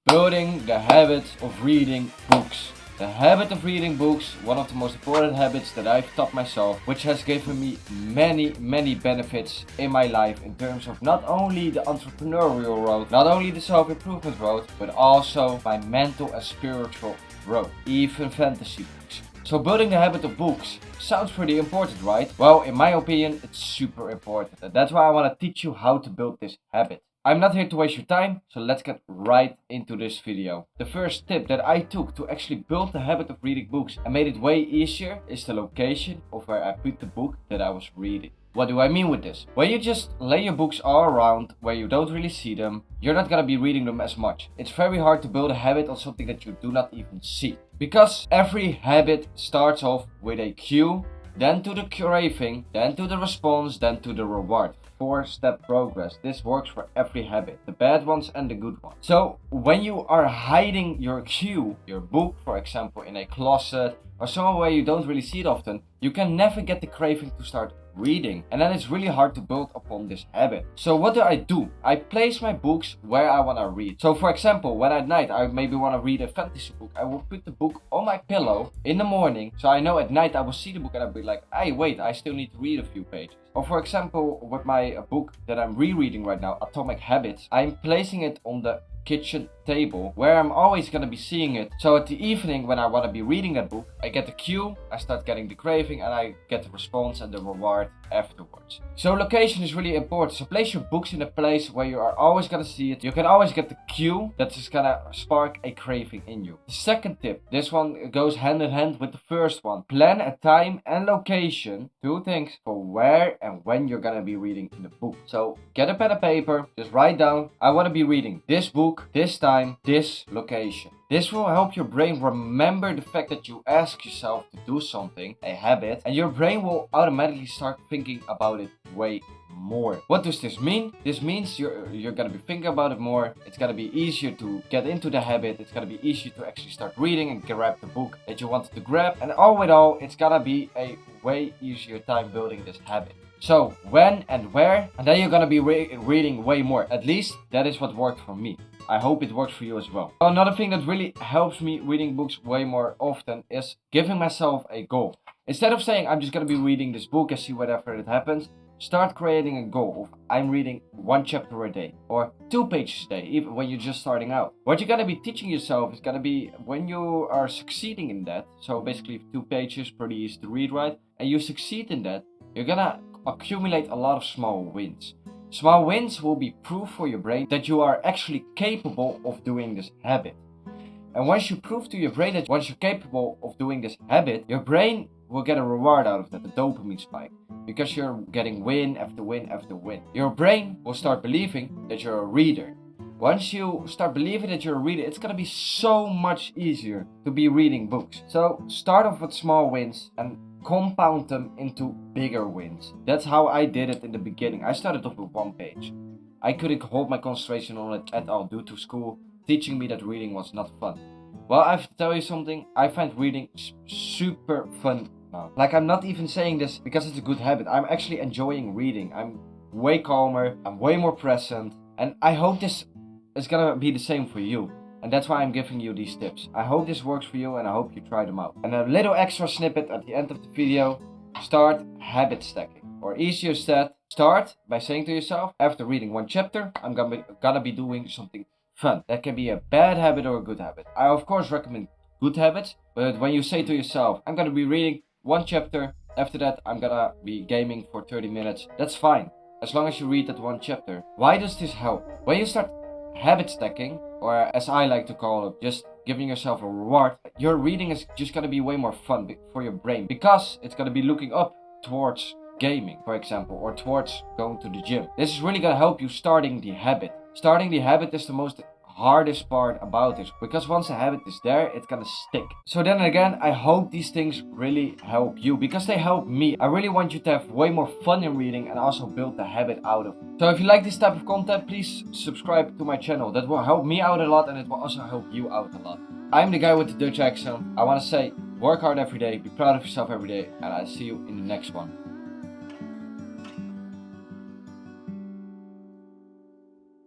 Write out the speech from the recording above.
Building the habit of reading books. The habit of reading books, one of the most important habits that I've taught myself, which has given me many benefits in my life in terms of not only the entrepreneurial road, not only the self-improvement road, but also my mental and spiritual road, even fantasy books. So building the habit of books sounds pretty important, right? Well, in my opinion, it's super important. And that's why I want to teach you how to build this habit. I'm not here to waste your time, so let's get right into this video. The first tip that I took to actually build the habit of reading books and made it way easier is the location of where I put the book that I was reading. What do I mean with this? When you just lay your books all around where you don't really see them, you're not gonna be reading them as much. It's very hard to build a habit on something that you do not even see. Because every habit starts off with a cue, then to the craving, then to the response, then to the reward. 4-step progress. This works for every habit, the bad ones and the good ones. So when you are hiding your cue, your book, for example, in a closet or somewhere where you don't really see it often, you can never get the craving to start reading, and then it's really hard to build upon this habit. So what do? I place my books where I want to read. So for example, when at night I maybe want to read a fantasy book, I will put the book on my pillow in the morning, so I know at night I will see the book and I'll be like, hey wait, I still need to read a few pages. Or for example, with my book that I'm rereading right now, Atomic Habits, I'm placing it on the kitchen table where I'm always gonna be seeing it. So at the evening when I want to be reading that book, I get the cue, I start getting the craving, and I get the response and the reward afterwards. So location is really important. So place your books in a place where you are always gonna see it. You can always get the cue that is gonna spark a craving in you. The second tip, this one goes hand in hand with the first one. Plan a time and location, 2 things, for where and when you're gonna be reading in the book. So get a pen and paper, just write down, I want to be reading this book, this time, this location. This will help your brain remember the fact that you ask yourself to do something, a habit, and your brain will automatically start thinking about it way more. What does this mean? This means you're gonna be thinking about it more. It's gonna be easier to get into the habit. It's gonna be easier to actually start reading and grab the book that you wanted to grab. And all with all, it's gonna be a way easier time building this habit. So when and where, and then you're gonna be reading way more. At least that is what worked for me. I hope it works for you as well. Another thing that really helps me reading books way more often is giving myself a goal. Instead of saying I'm just gonna be reading this book and see whatever it happens, start creating a goal of I'm reading 1 chapter a day or 2 pages a day, even when you're just starting out. What you're gonna be teaching yourself is gonna be when you are succeeding in that. So basically 2 pages, pretty easy to read, right? And you succeed in that, you're gonna accumulate a lot of small wins. Small wins will be proof for your brain that you are actually capable of doing this habit. And once you prove to your brain that once you're capable of doing this habit, your brain will get a reward out of that, the dopamine spike, because you're getting win after win after win. Your brain will start believing that you're a reader. Once you start believing that you're a reader, it's gonna be so much easier to be reading books. So start off with small wins and compound them into bigger wins. That's how I did it in the beginning. I started off with 1 page. I couldn't hold my concentration on it at all due to school teaching me that reading was not fun. Well, I have to tell you something, I find reading super fun now. Like, I'm not even saying this because it's a good habit. I'm actually enjoying reading. I'm way calmer, I'm way more present, and I hope this is gonna be the same for you. And that's why I'm giving you these tips. I hope this works for you and I hope you try them out. And a little extra snippet at the end of the video. Start habit stacking. Or easier said, start by saying to yourself, after reading 1 chapter, I'm gonna be doing something fun. That can be a bad habit or a good habit. I of course recommend good habits, but when you say to yourself, I'm gonna be reading 1 chapter, after that I'm gonna be gaming for 30 minutes, that's fine. As long as you read that 1 chapter. Why does this help? When you start habit stacking, or as I like to call it, just giving yourself a reward, your reading is just gonna be way more fun for your brain, because it's gonna be looking up towards gaming, for example, or towards going to the gym. This is really gonna help you starting the habit. Starting the habit is the most hardest part about this, because once a habit is there, it's gonna stick. So then again, I hope these things really help you, because they help me. I really want you to have way more fun in reading and also build the habit out of it. So if you like this type of content, please subscribe to my channel. That will help me out a lot and it will also help you out a lot. I'm the guy with the Dutch accent. I want to say, work hard every day, be proud of yourself every day, and I'll see you in the next one.